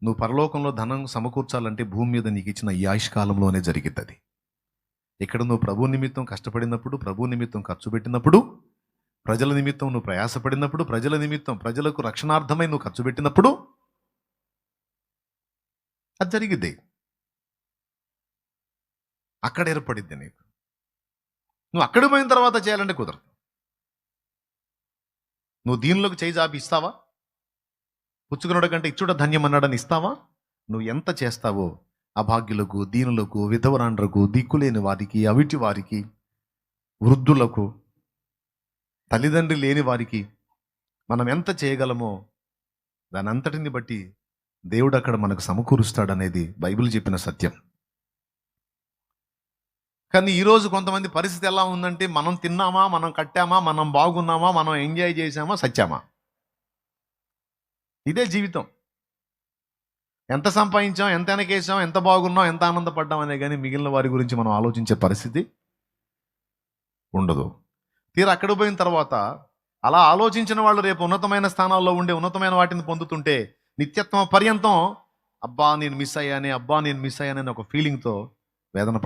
నువ్వు పరలోకంలో ధనం సమకూర్చాలంటే భూమి మీద నీకు ఇచ్చిన ఈ ఆయుష్కాలంలోనే జరిగిద్ది అది. ఇక్కడ నువ్వు ప్రభు నిమిత్తం కష్టపడినప్పుడు, ప్రభు నిమిత్తం ఖర్చు పెట్టినప్పుడు, ప్రజల నిమిత్తం నువ్వు ప్రయాసపడినప్పుడు, ప్రజల నిమిత్తం ప్రజలకు రక్షణార్థమై నువ్వు ఖర్చు పెట్టినప్పుడు అది జరిగిద్ది. అక్కడ ఏర్పడిద్ది నీకు. నువ్వు అక్కడ పోయిన తర్వాత చేయాలంటే కుదరదు. నువ్వు దీనిలోకి చేయి జాపి ఇస్తావా? పుచ్చుకున్నాడు కంటే ఇచ్చుట ధన్యం అన్నాడని ఇస్తావా? నువ్వు ఎంత చేస్తావో అభాగ్యులకు, దీనులకు, విధవరాండ్రకు, దిక్కులేని వారికి, అవిటి వారికి, వృద్ధులకు, తల్లిదండ్రి లేని వారికి మనం ఎంత చేయగలమో దాని అంతటిని బట్టి దేవుడు అక్కడ మనకు సమకూరుస్తాడనేది బైబిల్ చెప్పిన సత్యం. కానీ ఈరోజు కొంతమంది పరిస్థితి ఎలా ఉందంటే, మనం తిన్నామా, మనం కట్టామా, మనం బాగున్నామా, మనం ఎంజాయ్ చేసామా, సచ్చామా. ఇదే జీవితం. ఎంత సంపాదించాం, ఎంత వెనకేసాం, ఎంత బాగున్నాం, ఎంత ఆనందపడ్డాం అనే కానీ మిగిలిన వారి గురించి మనం ఆలోచించే పరిస్థితి ఉండదు. తీరా అక్కడ పోయిన తర్వాత అలా ఆలోచించిన వాళ్ళు రేపు ఉన్నతమైన స్థానాల్లో ఉండే ఉన్నతమైన వాటిని పొందుతుంటే నిత్యత్వం పర్యంతం అబ్బా నేను మిస్ అయ్యానే, అబ్బా నేను మిస్ అయ్యానని ఒక ఫీలింగ్తో వేదన